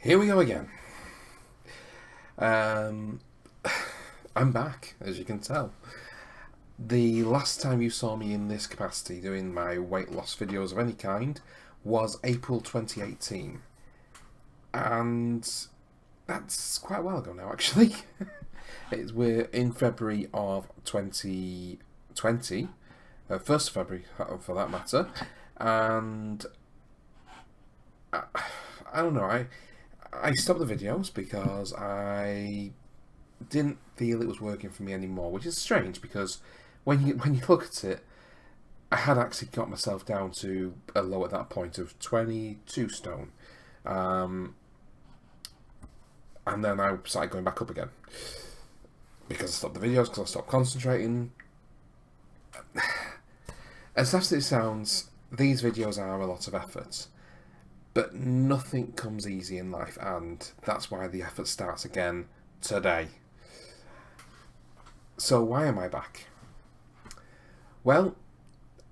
Here we go again. Um, I'm back, as you can tell. The last time you saw me in this capacity doing my weight loss videos of any kind was April 2018. And that's quite a while ago now, actually. We're in February of 2020, 1st of February for that matter. And I don't know, I stopped the videos because I didn't feel it was working for me anymore, which is strange because when you look at it, I had actually got myself down to a low at that point of 22 stone, and then I started going back up again because I stopped the videos, because I stopped concentrating. As nasty as it sounds, these videos are a lot of effort. But nothing comes easy in life, and that's why the effort starts again today. So why am I back? Well,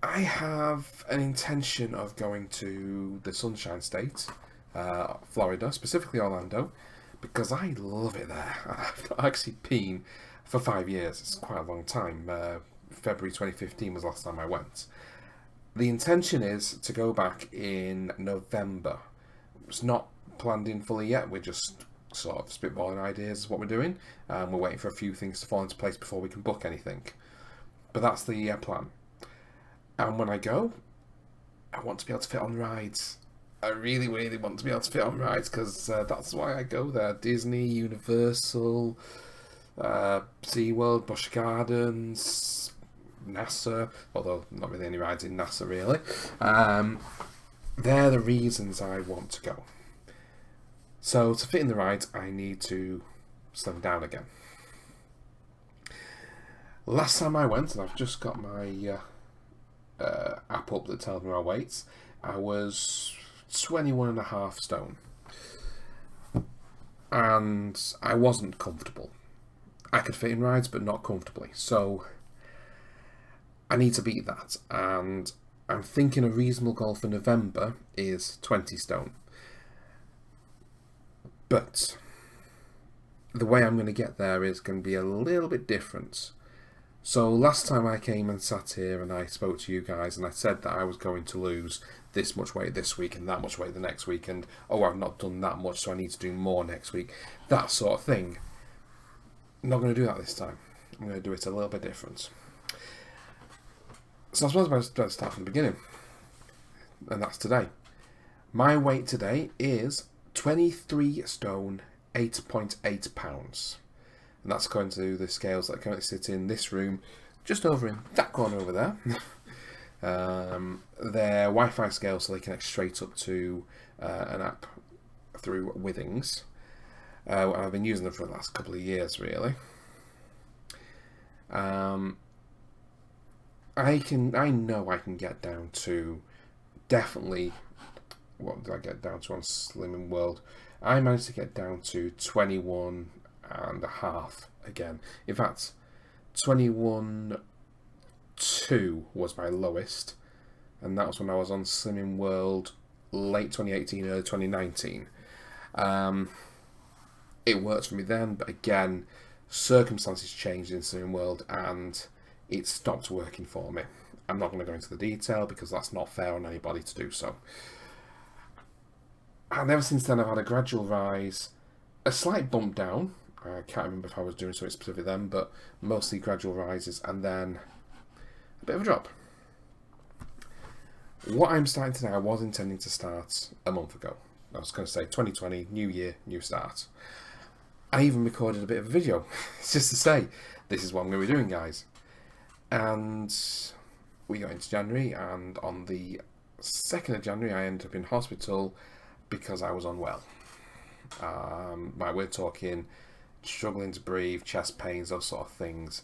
I have an intention of going to the Sunshine State, Florida, specifically Orlando, because I love it there. I've not actually been for 5 years. It's quite a long time. February 2015 was the last time I went. The intention is to go back in November. It's not planned in fully yet. We're just sort of spitballing ideas of what we're doing. We're waiting for a few things to fall into place before we can book anything. But that's the plan. And when I go, I want to be able to fit on rides. I really, really want to be able to fit on rides because that's why I go there. Disney, Universal, SeaWorld, Busch Gardens, NASA, although not really any rides in NASA really. They're the reasons I want to go. So to fit in the rides, I need to slim down again. Last time I went, and I've just got my app up that tells me my weights, I was 21.5 stone. And I wasn't comfortable. I could fit in rides, but not comfortably. So I need to beat that, and I'm thinking a reasonable goal for November is 20 stone. But the way I'm going to get there is going to be a little bit different. So last time I came and sat here and I spoke to you guys and I said that I was going to lose this much weight this week and that much weight the next week, and I've not done that much, so I need to do more next week. That sort of thing. I'm not going to do that this time. I'm going to do it a little bit different. So I suppose I better start from the beginning, and that's today. My weight today is 23 stone, 8.8 pounds, and that's according to the scales that currently sit in this room, just over in that corner over there. They're Wi-Fi scales, so they connect straight up to an app through Withings. I've been using them for the last couple of years, really. I know I can get down to definitely. What did I get down to on Slimming World? I managed to get down to 21.5 again. In fact, 21.2 was my lowest, and that was when I was on Slimming World late 2018, early 2019. It worked for me then, but again, circumstances changed in Slimming World, and it stopped working for me. I'm not going to go into the detail because that's not fair on anybody to do so. And ever since then, I've had a gradual rise, a slight bump down. I can't remember if I was doing something specific then, but mostly gradual rises, and then a bit of a drop. What I'm starting today, I was intending to start a month ago. I was going to say 2020, new year, new start. I even recorded a bit of a video. It's just to say, this is what I'm going to be doing, guys. And we got into January, and on the 2nd of January, I ended up in hospital because I was unwell. We're talking struggling to breathe, chest pains, those sort of things.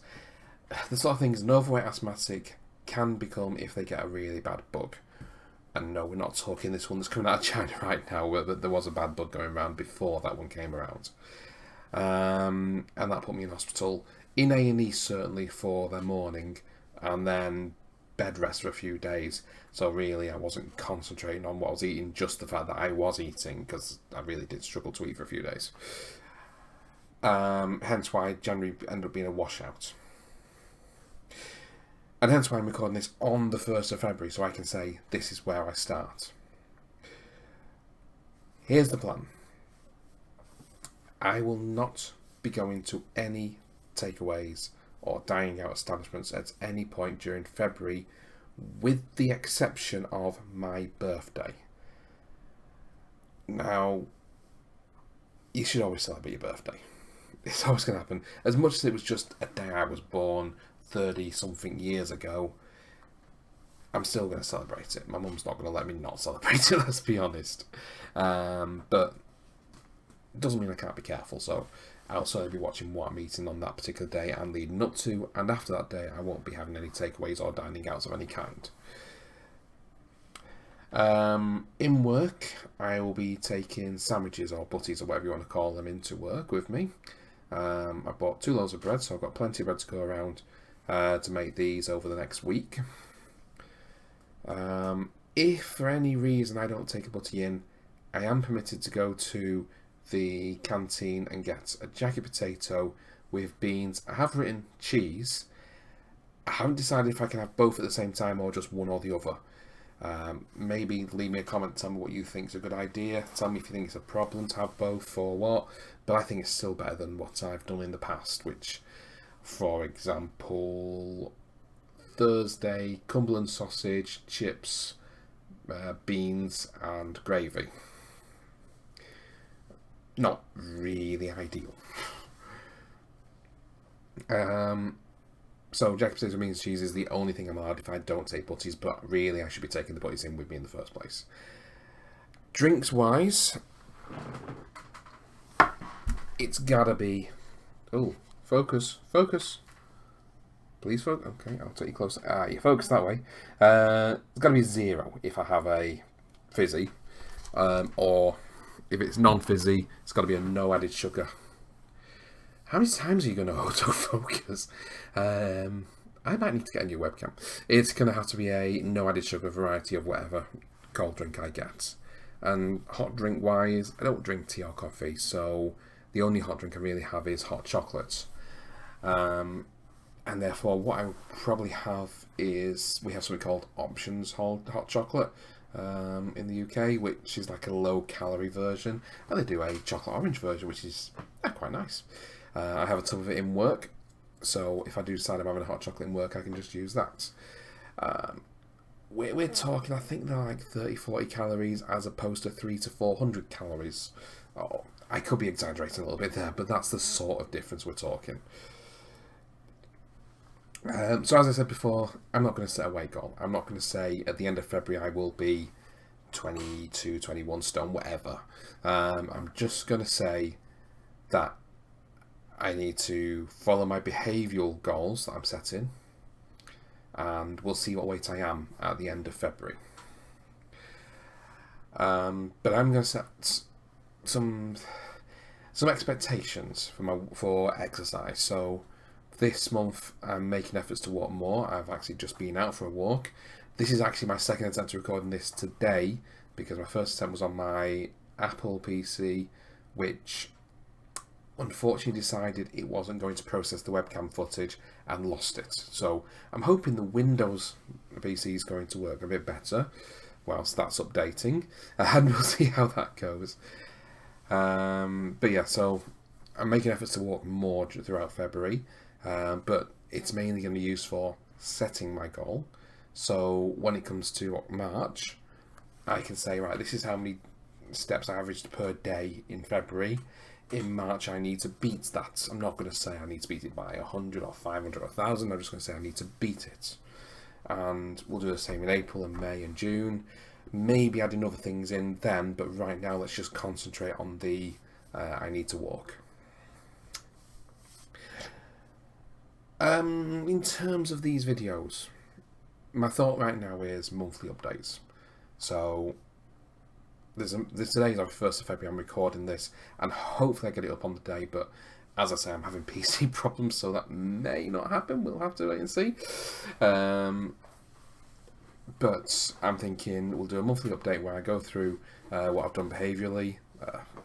The sort of things an overweight asthmatic can become if they get a really bad bug. And no, we're not talking this one that's coming out of China right now, where there was a bad bug going around before that one came around. And that put me in hospital, in A&E certainly for the morning, and then bed rest for a few days, so really I wasn't concentrating on what I was eating, just the fact that I was eating, because I really did struggle to eat for a few days. Hence why January ended up being a washout. And hence why I'm recording this on the 1st of February, so I can say this is where I start. Here's the plan. I will not be going to any takeaways or dining out establishments at any point during February, with the exception of my birthday. Now, you should always celebrate your birthday. It's always going to happen. As much as it was just a day I was born 30-something years ago, I'm still going to celebrate it. My mum's not going to let me not celebrate it, let's be honest. But it doesn't mean I can't be careful, so I'll certainly be watching what I'm eating on that particular day and leading up to, and after that day I won't be having any takeaways or dining outs of any kind. In work, I will be taking sandwiches or butties or whatever you want to call them into work with me. I bought 2 loaves of bread, so I've got plenty of bread to go around to make these over the next week. If for any reason I don't take a butty in, I am permitted to go to the canteen and get a jacket potato with beans. I have written cheese. I haven't decided if I can have both at the same time or just one or the other. Maybe leave me a comment, tell me what you think is a good idea, tell me if you think it's a problem to have both or what, but I think it's still better than what I've done in the past, which, for example, Thursday, Cumberland sausage, chips, beans and gravy. Not really ideal. So jacket potatoes, beans, cheese is the only thing I'm allowed if I don't take butties, but really I should be taking the butties in with me in the first place. Drinks wise, it's gotta be... Oh, focus. Please focus. Okay, I'll take you closer. You focus that way. It's gotta be 0 if I have a fizzy. Or if it's non-fizzy, it's gotta be a no added sugar. How many times are you going to autofocus? I might need to get a new webcam. It's going to have to be a no added sugar variety of whatever cold drink I get. And hot drink wise, I don't drink tea or coffee, so the only hot drink I really have is hot chocolate. And therefore what I would probably have is, we have something called Options hot chocolate in the UK, which is like a low calorie version. And they do a chocolate orange version, which is quite nice. I have a tub of it in work, so if I do decide I'm having a hot chocolate in work, I can just use that. We're talking, I think they're like 30-40 calories as opposed to 300 to 400 calories. Oh, I could be exaggerating a little bit there, but that's the sort of difference we're talking. So as I said before, I'm not going to set a weight goal. I'm not going to say at the end of February I will be 22, 21 stone, whatever. I'm just going to say that I need to follow my behavioural goals that I'm setting, and we'll see what weight I am at the end of February. But I'm going to set some expectations for exercise. So this month I'm making efforts to walk more. I've actually just been out for a walk. This is actually my second attempt to recording this today, because my first attempt was on my Apple PC, which unfortunately decided it wasn't going to process the webcam footage and lost it. So I'm hoping the Windows PC is going to work a bit better whilst that's updating, and we'll see how that goes. But yeah, so I'm making efforts to walk more throughout February, but it's mainly going to be used for setting my goal. So when it comes to March, I can say, right, this is how many steps I averaged per day in February. In March, I need to beat that. I'm not going to say I need to beat it by 100 or 500 or 1,000. I'm just going to say I need to beat it. And we'll do the same in April and May and June. Maybe adding other things in then, but right now let's just concentrate on the I need to walk. In terms of these videos, my thought right now is monthly updates. So today is our 1st of February, I'm recording this, and hopefully I get it up on the day, but as I say, I'm having PC problems, so that may not happen. We'll have to wait and see. But I'm thinking we'll do a monthly update where I go through what I've done behaviourally,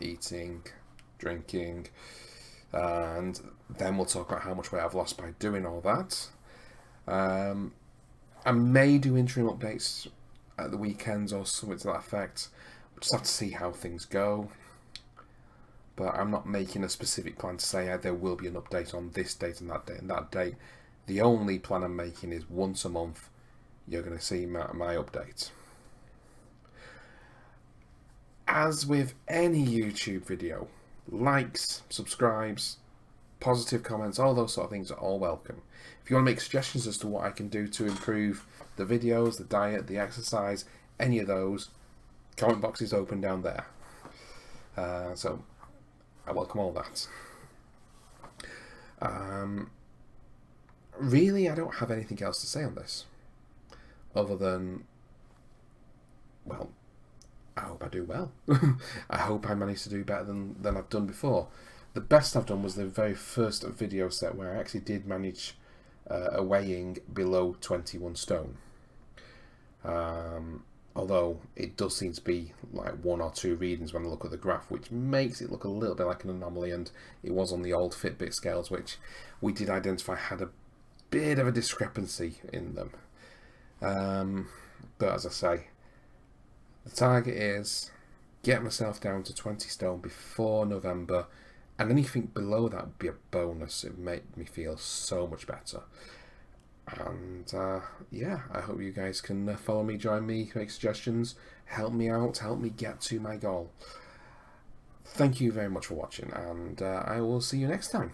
eating, drinking, and then we'll talk about how much weight I've lost by doing all that. I may do interim updates at the weekends or something to that effect. We'll just have to see how things go. But I'm not making a specific plan to say there will be an update on this date and that date and that date. The only plan I'm making is once a month you're going to see my update. As with any YouTube video, likes, subscribes, positive comments, all those sort of things are all welcome. If you want to make suggestions as to what I can do to improve the videos, the diet, the exercise, any of those, comment box is open down there. So I welcome all that. Really, I don't have anything else to say on this, other than, well, I hope I do well. I hope I manage to do better than I've done before. The best I've done was the very first video set where I actually did manage a weighing below 21 stone. Although it does seem to be like 1 or 2 readings when I look at the graph, which makes it look a little bit like an anomaly, and it was on the old Fitbit scales, which we did identify had a bit of a discrepancy in them. But as I say, the target is get myself down to 20 stone before November, and anything below that would be a bonus. It made me feel so much better. And yeah, I hope you guys can follow me, join me, make suggestions, help me out, help me get to my goal. Thank you very much for watching, and I will see you next time.